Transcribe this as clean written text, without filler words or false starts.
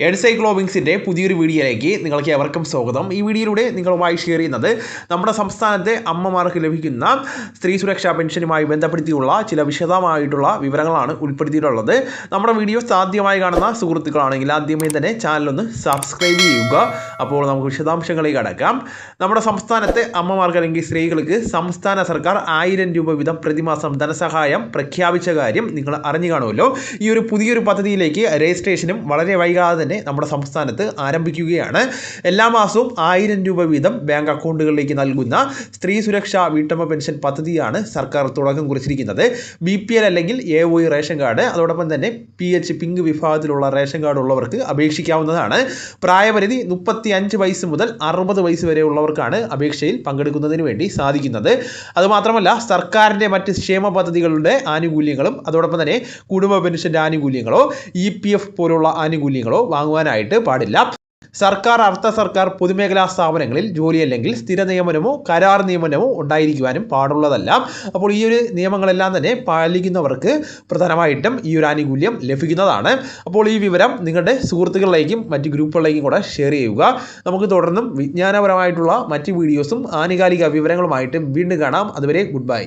എൻസൈക്ലോബിങ്സിൻ്റെ പുതിയൊരു വീഡിയോയിലേക്ക് നിങ്ങൾക്ക് ഏവർക്കും സ്വാഗതം. ഈ വീഡിയോയിലൂടെ നിങ്ങളുമായി ഷെയർ ചെയ്യുന്നത് നമ്മുടെ സംസ്ഥാനത്തെ അമ്മമാർക്ക് ലഭിക്കുന്ന സ്ത്രീ സുരക്ഷാ പെൻഷനുമായി ബന്ധപ്പെടുത്തിയുള്ള ചില വിശദമായിട്ടുള്ള വിവരങ്ങളാണ് ഉൾപ്പെടുത്തിയിട്ടുള്ളത്. നമ്മുടെ വീഡിയോസ് ആദ്യമായി കാണുന്ന സുഹൃത്തുക്കളാണെങ്കിൽ ആദ്യമേ തന്നെ ചാനലൊന്ന് സബ്സ്ക്രൈബ് ചെയ്യുക. അപ്പോൾ നമുക്ക് വിശദാംശങ്ങളിലേക്ക് കടക്കാം. നമ്മുടെ സംസ്ഥാനത്തെ അമ്മമാർക്ക് അല്ലെങ്കിൽ സ്ത്രീകൾക്ക് സംസ്ഥാന സർക്കാർ 1000 രൂപ വീതം പ്രതിമാസം ധനസഹായം പ്രഖ്യാപിച്ച കാര്യം നിങ്ങൾ അറിഞ്ഞു കാണുമല്ലോ. ഈ ഒരു പുതിയൊരു പദ്ധതിയിലേക്ക് രജിസ്ട്രേഷനും വളരെ വൈകാതെ നമ്മുടെ സംസ്ഥാനത്ത് ആരംഭിക്കുകയാണ്. എല്ലാ മാസവും 1000 രൂപ വീതം ബാങ്ക് അക്കൗണ്ടുകളിലേക്ക് നൽകുന്ന സ്ത്രീ സുരക്ഷാ വീട്ടമ്മ പെൻഷൻ പദ്ധതിയാണ് സർക്കാർ തുടക്കം കുറിച്ചിരിക്കുന്നത്. BPL അല്ലെങ്കിൽ AOE റേഷൻ കാർഡ്, അതോടൊപ്പം തന്നെ PH പിങ്ക് വിഭാഗത്തിലുള്ള റേഷൻ കാർഡ് ഉള്ളവർക്ക് അപേക്ഷിക്കാവുന്നതാണ്. പ്രായപരിധി 35 വയസ്സ് മുതൽ 60 വയസ്സ് വരെ ഉള്ളവർക്കാണ് അപേക്ഷയിൽ പങ്കെടുക്കുന്നതിന് വേണ്ടി സാധിക്കുന്നത്. അതുമാത്രമല്ല, സർക്കാരിൻ്റെ മറ്റ് ക്ഷേമ പദ്ധതികളുടെ ആനുകൂല്യങ്ങളും അതോടൊപ്പം തന്നെ കുടുംബ പെൻഷൻ്റെ ആനുകൂല്യങ്ങളോ EPF പോലുള്ള ആനുകൂല്യങ്ങളോ വാങ്ങുവാനായിട്ട് പാടില്ല. സർക്കാർ, അർദ്ധ സർക്കാർ, പൊതുമേഖലാ സ്ഥാപനങ്ങളിൽ ജോലി അല്ലെങ്കിൽ സ്ഥിര നിയമനമോ കരാർ നിയമനമോ ഉണ്ടായിരിക്കുവാനും പാടുള്ളതല്ല. അപ്പോൾ ഈ ഒരു നിയമങ്ങളെല്ലാം തന്നെ പാലിക്കുന്നവർക്ക് പ്രധാനമായിട്ടും ഈ ഒരു ആനുകൂല്യം ലഭിക്കുന്നതാണ്. അപ്പോൾ ഈ വിവരം നിങ്ങളുടെ സുഹൃത്തുക്കളിലേക്കും മറ്റ് ഗ്രൂപ്പുകളിലേക്കും കൂടെ ഷെയർ ചെയ്യുക. നമുക്ക് തുടർന്നും വിജ്ഞാനപരമായിട്ടുള്ള മറ്റ് വീഡിയോസും ആനുകാലിക വിവരങ്ങളുമായിട്ടും വീണ്ടും കാണാം. അതുവരെ ഗുഡ് ബൈ.